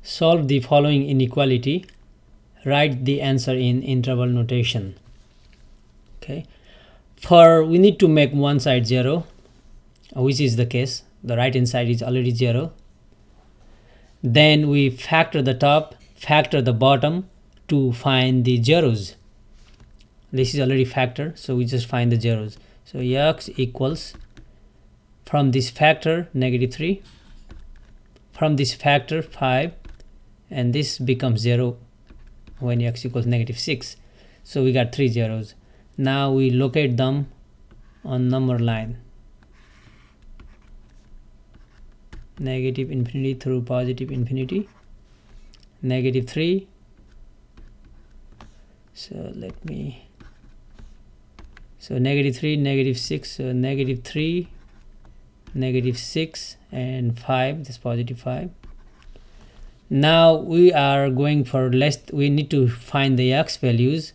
Solve the following inequality. Write the answer in interval notation. Okay. We need to make one side 0, which is the case. The right hand side is already 0. Then we factor the top, factor the bottom to find the zeros. This is already factored, so we just find the zeros. So x equals, from this factor, -3, from this factor 5, and this becomes 0 when x equals -6. So we got 3 zeros. Now we locate them on number line, -infinity through +infinity, -3. So -3, -6, so -3, -6, and 5, this +5. Now we are going for we need to find the x values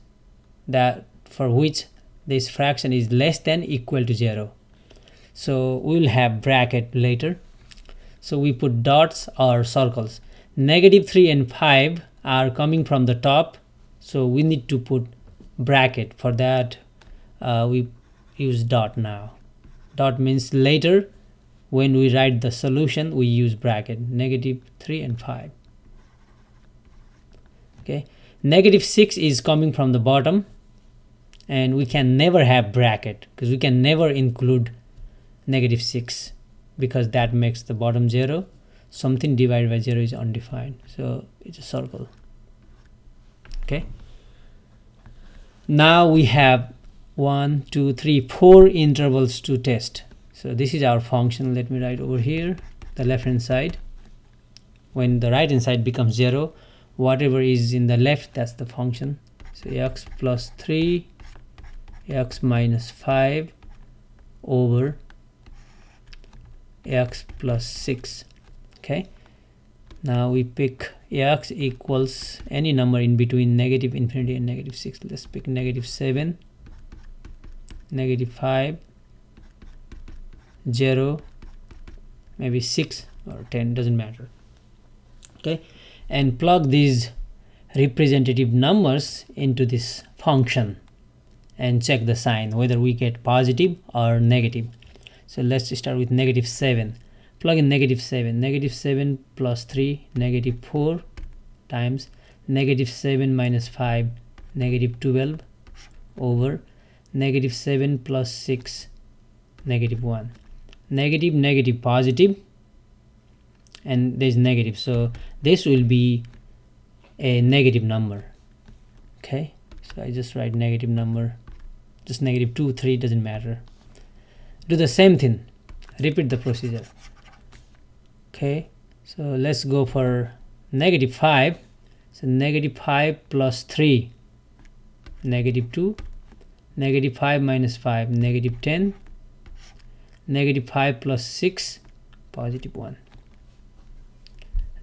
that for which this fraction is less than equal to 0. So we'll have bracket later. So we put dots or circles. -3 and 5 are coming from the top, so we need to put bracket. For that we use dot now. Dot means later when we write the solution we use bracket. -3 and 5. Okay, -6 is coming from the bottom, and we can never have bracket because we can never include -6 because that makes the bottom 0. Something divided by 0 is undefined, so it's a circle. Okay, now we have 1, 2, 3, 4 intervals to test. So this is our function. Let me write over here the left hand side. When the right hand side becomes 0, whatever is in the left, that's the function. So x plus 3, x minus 5 over x plus 6. Okay, now we pick x equals any number in between -infinity and -6. Let's pick -7, -5, 0, maybe 6 or 10, doesn't matter. Okay, and plug these representative numbers into this function and check the sign whether we get positive or negative. So let's start with -7. Plug in -7. -7 plus 3, -4 times -7 minus 5, -12 over -7 plus 6, -1. Negative, negative, positive, and there's negative, so this will be a negative number. Okay, so I just write negative number, just -2, 3, doesn't matter. Do the same thing, repeat the procedure. Okay, so let's go for -5. So -5 plus 3, -2, -5 minus 5, -10, -5 plus 6, +1.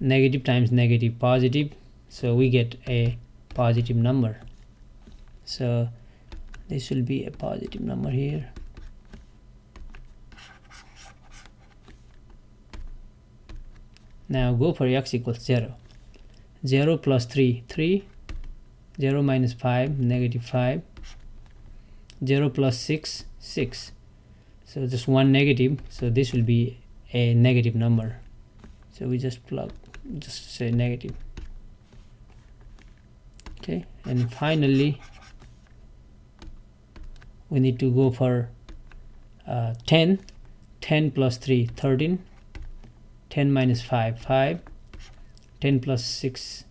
Negative times negative, positive, so we get a positive number. So this will be a positive number here. Now go for x equals 0. 0 plus 3, 3, 0 minus 5, -5, 0 plus 6, 6. So just one negative, so this will be a negative number. So we just say negative. Okay, and finally we need to go for 10. 10 plus 3, 13. 10 minus 5, 5. 10 plus 6,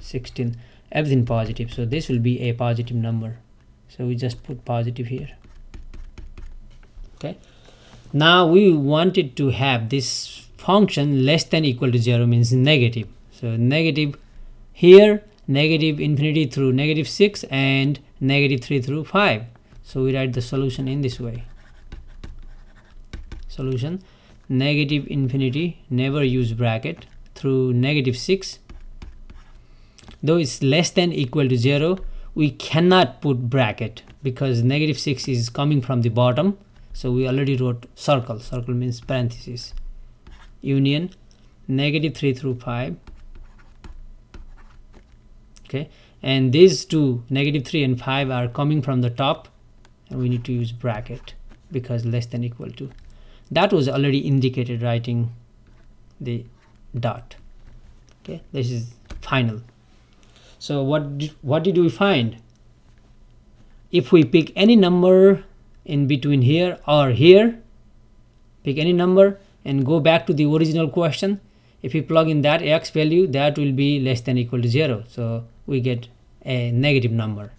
16. Everything positive, so this will be a positive number, so we just put positive here. Okay, now we wanted to have this function less than equal to 0, means negative. So negative here, -infinity through -6, and -3 through 5. So we write the solution in this way. Solution: -infinity, never use bracket, through -6. Though it's less than equal to 0, we cannot put bracket because -6 is coming from the bottom. So we already wrote circle. Circle means parentheses. Union, -3 through 5, Okay, and these two, -3 and 5, are coming from the top, and we need to use bracket because less than equal to. That was already indicated writing the dot. Okay, this is final. So what did we find? If we pick any number in between here or here, pick any number and go back to the original question, if you plug in that x value, that will be less than equal to 0, so we get a negative number.